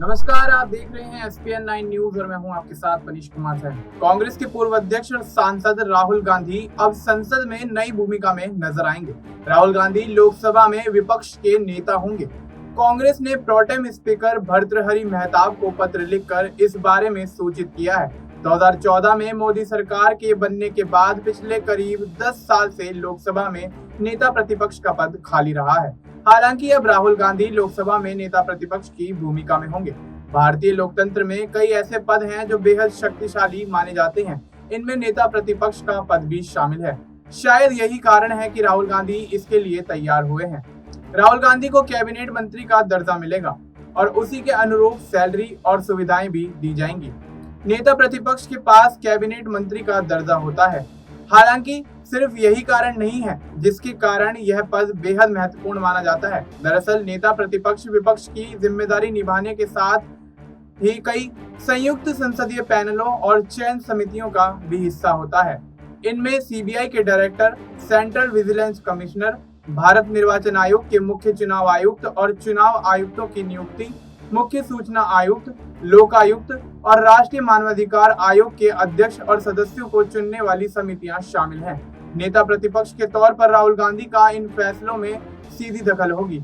नमस्कार, आप देख रहे हैं SPN 9 न्यूज और मैं हूं आपके साथ मनीष कुमार सैन। कांग्रेस के पूर्व अध्यक्ष और सांसद राहुल गांधी अब संसद में नई भूमिका में नजर आएंगे। राहुल गांधी लोकसभा में विपक्ष के नेता होंगे। कांग्रेस ने प्रोटेम स्पीकर भर्तृहरि महताब को पत्र लिखकर इस बारे में सूचित किया है। 2014 में मोदी सरकार के बनने के बाद पिछले करीब 10 साल से लोकसभा में नेता प्रतिपक्ष का पद खाली रहा है। हालांकि अब राहुल गांधी लोकसभा में नेता प्रतिपक्ष की भूमिका में होंगे। भारतीय लोकतंत्र में कई ऐसे पद हैं जो बेहद शक्तिशाली माने जाते हैं। इनमें नेता प्रतिपक्ष का पद भी शामिल है। शायद यही कारण है कि राहुल गांधी इसके लिए तैयार हुए हैं। राहुल गांधी को कैबिनेट मंत्री का दर्जा मिलेगा और उसी के अनुरूप सैलरी और सुविधाएं भी दी जाएंगी। नेता प्रतिपक्ष के पास कैबिनेट मंत्री का दर्जा होता है। हालांकि सिर्फ यही कारण नहीं है जिसके कारण यह पद बेहद महत्वपूर्ण माना जाता है। दरअसल नेता प्रतिपक्ष विपक्ष की जिम्मेदारी निभाने के साथ ही कई संयुक्त संसदीय पैनलों और चयन समितियों का भी हिस्सा होता है। इनमें CBI के director, central vigilance commissioner, Bharat निर्वाचन आयोग के मुख्य चुनाव आयुक्त और चुनाव आयुक्तों की नियुक्ति, मुख्य सूचना आयुक्त, लोकायुक्त और राष्ट्रीय मानवाधिकार आयोग के अध्यक्ष और सदस्यों को चुनने वाली समितियां शामिल हैं। नेता प्रतिपक्ष के तौर पर राहुल गांधी का इन फैसलों में सीधी दखल होगी।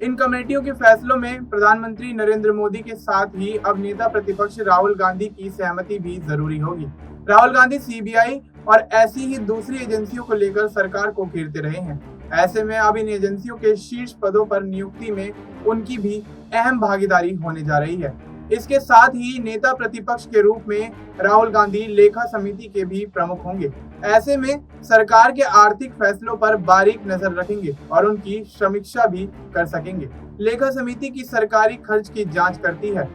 इन कमेटियों के फैसलों में प्रधानमंत्री नरेंद्र मोदी के साथ ही अब नेता प्रतिपक्ष राहुल गांधी की सहमति भी जरूरी होगी। राहुल गांधी CBI और ऐसी ही दूसरी एजेंसियों को लेकर सरकार को घेरते रहे हैं। ऐसे में अब इन एजेंसियों के शीर्ष पदों पर नियुक्ति में उनकी भी अहम भागीदारी होने जा रही है। इसके साथ ही नेता प्रतिपक्ष के रूप में राहुल गांधी लेखा समिति के भी प्रमुख होंगे। ऐसे में सरकार के आर्थिक फैसलों पर बारीक नजर रखेंगे और उनकी समीक्षा भी कर सकेंगे। लेखा समिति की सरकारी खर्च की जांच करती है।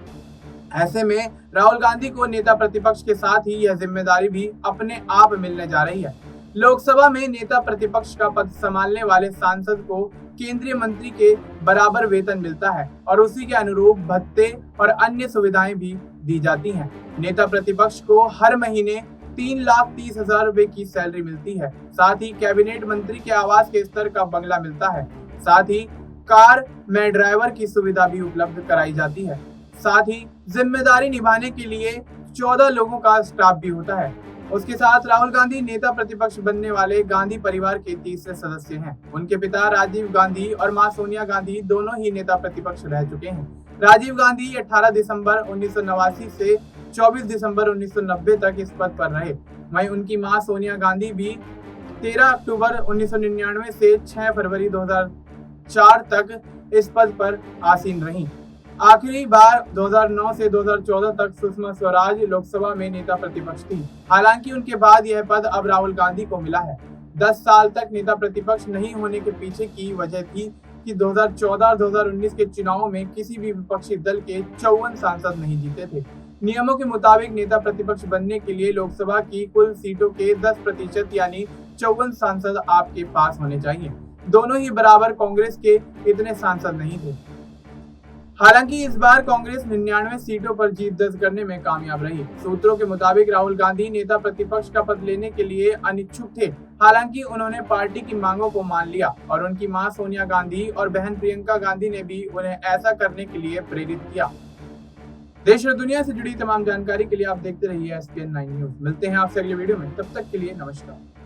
ऐसे में राहुल गांधी को नेता प्रतिपक्ष के साथ ही यह जिम्मेदारी भी अपने आप मिलने जा रही है। लोकसभा में नेता प्रतिपक्ष का पद संभालने वाले सांसद को केंद्रीय मंत्री के बराबर वेतन मिलता है और उसी के अनुरूप भत्ते और अन्य सुविधाएं भी दी जाती हैं। नेता प्रतिपक्ष को हर महीने 3,30,000 रुपए की सैलरी मिलती है। साथ ही कैबिनेट मंत्री के आवास के स्तर का बंगला मिलता है। साथ ही कार में ड्राइवर की सुविधा भी उपलब्ध कराई जाती है। साथ ही जिम्मेदारी निभाने के लिए 14 लोगों का स्टाफ भी होता है। उसके साथ राहुल गांधी नेता प्रतिपक्ष बनने वाले गांधी परिवार के तीसरे सदस्य हैं। उनके पिता राजीव गांधी और मां सोनिया गांधी दोनों ही नेता प्रतिपक्ष रह चुके हैं। राजीव गांधी 18 दिसंबर 1989 से 24 दिसंबर 1990 तक इस पद पर रहे। वहीं उनकी मां सोनिया गांधी भी 13 अक्टूबर 1999 से 6 फरवरी 2004 तक इस पद पर आसीन रहीं। आखिरी बार 2009 से 2014 तक सुषमा स्वराज लोकसभा में नेता प्रतिपक्ष थी। हालांकि उनके बाद यह पद अब राहुल गांधी को मिला है। 10 साल तक नेता प्रतिपक्ष नहीं होने के पीछे की वजह थी कि 2014 और 2019 के चुनावों में किसी भी विपक्षी दल के 54 सांसद नहीं जीते थे। नियमों के मुताबिक नेता प्रतिपक्ष बनने के लिए लोकसभा की कुल सीटों के 10% यानी 54 सांसद आपके पास होने चाहिए। दोनों ही बराबर कांग्रेस के इतने सांसद नहीं थे। हालांकि इस बार कांग्रेस 99 सीटों पर जीत दर्ज करने में कामयाब रही। सूत्रों के मुताबिक राहुल गांधी नेता प्रतिपक्ष का पद लेने के लिए अनिच्छुक थे। हालांकि उन्होंने पार्टी की मांगों को मान लिया और उनकी मां सोनिया गांधी और बहन प्रियंका गांधी ने भी उन्हें ऐसा करने के लिए प्रेरित किया। देश और दुनिया से जुड़ी तमाम जानकारी के लिए आप देखते रहिए SPN 9 न्यूज। मिलते हैं आपसे अगले वीडियो में, तब तक के लिए नमस्कार।